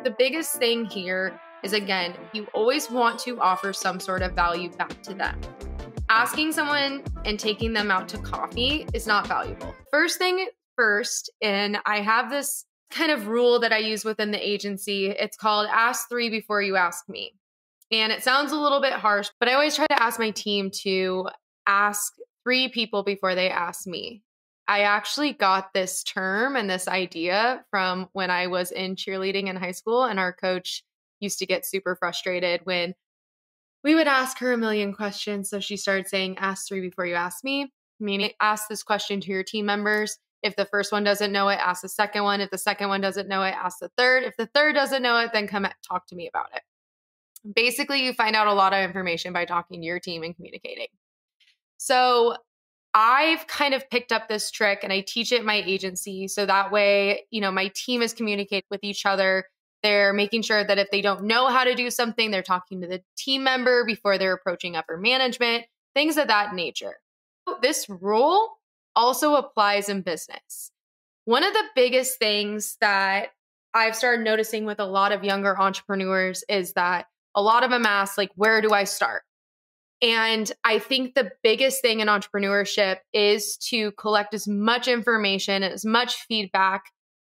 The biggest thing here is, again, you always want to offer some sort of value back to them. Asking someone and taking them out to coffee is not valuable. First thing first, and I have this kind of rule that I use within the agency. It's called ask 3 before you ask me. And it sounds a little bit harsh, but I always try to ask my team to ask 3 people before they ask me. I actually got this term and this idea from when I was in cheerleading in high school, and our coach used to get super frustrated when we would ask her a million questions. So she started saying, ask 3 before you ask me, meaning ask this question to your team members. If the first one doesn't know it, ask the second one. If the second one doesn't know it, ask the third. If the third doesn't know it, then come talk to me about it. Basically, you find out a lot of information by talking to your team and communicating. So I've kind of picked up this trick and I teach it at my agency. So that way, my team is communicating with each other. They're making sure that if they don't know how to do something, they're talking to the team member before they're approaching upper management, things of that nature. This rule also applies in business. One of the biggest things that I've started noticing with a lot of younger entrepreneurs is that a lot of them ask, where do I start? And I think the biggest thing in entrepreneurship is to collect as much information and as much feedback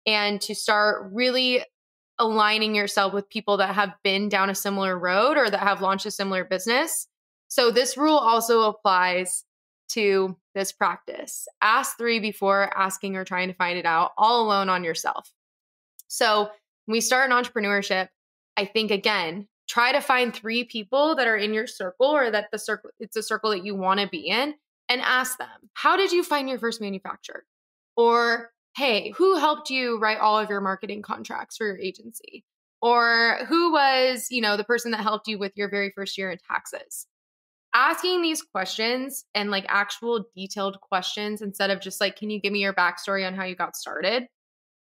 and to start really aligning yourself with people that have been down a similar road or that have launched a similar business. So this rule also applies to this practice. Ask 3 before asking or trying to find it out all alone on yourself. So when we start in entrepreneurship, I think, again, try to find 3 people that are in your circle or that it's a circle that you want to be in and ask them, how did you find your first manufacturer? Or, hey, who helped you write all of your marketing contracts for your agency? Or who was, the person that helped you with your very first year in taxes? Asking these questions and actual detailed questions instead of just can you give me your backstory on how you got started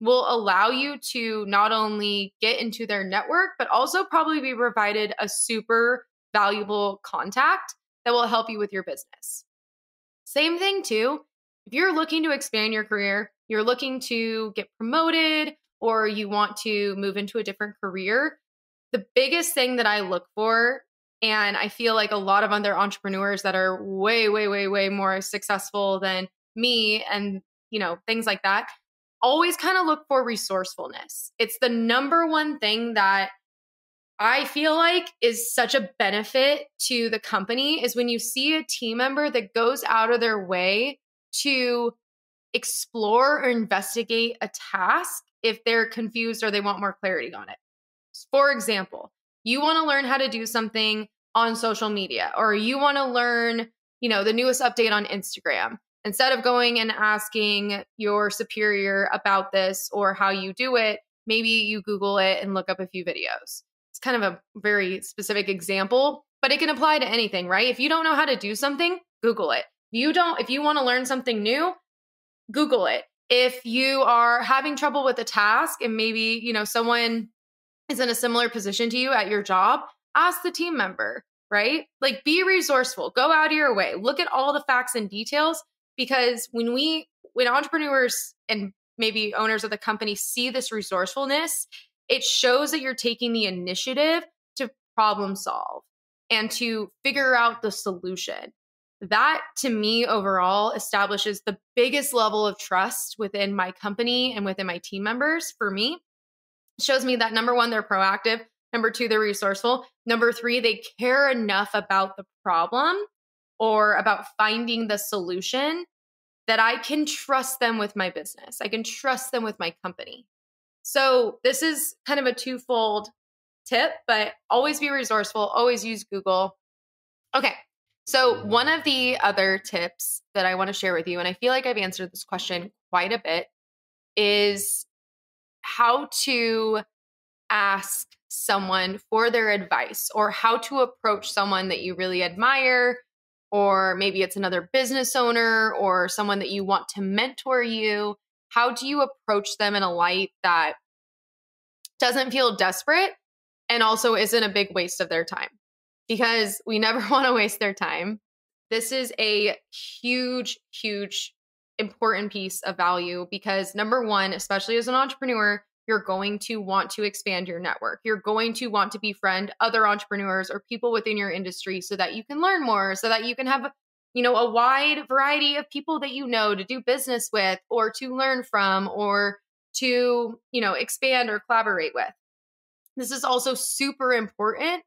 will allow you to not only get into their network, but also probably be provided a super valuable contact that will help you with your business. Same thing too, if you're looking to expand your career, you're looking to get promoted, or you want to move into a different career, the biggest thing that I look for, and I feel like a lot of other entrepreneurs that are way, way, way, way more successful than me and, things like that, always kind of look for resourcefulness. It's the number one thing that I feel like is such a benefit to the company is when you see a team member that goes out of their way to explore or investigate a task if they're confused or they want more clarity on it. For example, you want to learn how to do something on social media, or you want to learn, the newest update on Instagram. Instead of going and asking your superior about this or how you do it, maybe you Google it and look up a few videos. It's kind of a very specific example, but it can apply to anything, right? If you don't know how to do something, Google it. If you want to learn something new, Google it. If you are having trouble with a task and maybe, someone is in a similar position to you at your job, ask the team member, right? Be resourceful, go out of your way, look at all the facts and details. Because when entrepreneurs and maybe owners of the company see this resourcefulness, it shows that you're taking the initiative to problem solve and to figure out the solution. That, to me, overall establishes the biggest level of trust within my company and within my team members. For me, it shows me that number 1, they're proactive. Number 2, they're resourceful. Number 3, they care enough about the problem or about finding the solution that I can trust them with my business. I can trust them with my company. So this is kind of a twofold tip, but always be resourceful, always use Google. Okay, so one of the other tips that I want to share with you, and I feel like I've answered this question quite a bit, is how to ask someone for their advice or how to approach someone that you really admire, or maybe it's another business owner or someone that you want to mentor you. How do you approach them in a light that doesn't feel desperate and also isn't a big waste of their time? Because we never want to waste their time. This is a huge, huge, important piece of value because number 1, especially as an entrepreneur, you're going to want to expand your network. You're going to want to befriend other entrepreneurs or people within your industry so that you can learn more, so that you can have, a wide variety of people that you know to do business with or to learn from or to, expand or collaborate with. This is also super important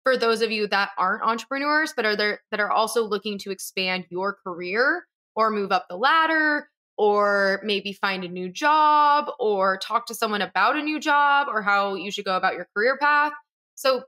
for those of you that aren't entrepreneurs, but that are also looking to expand your career or move up the ladder or maybe find a new job or talk to someone about a new job or how you should go about your career path. So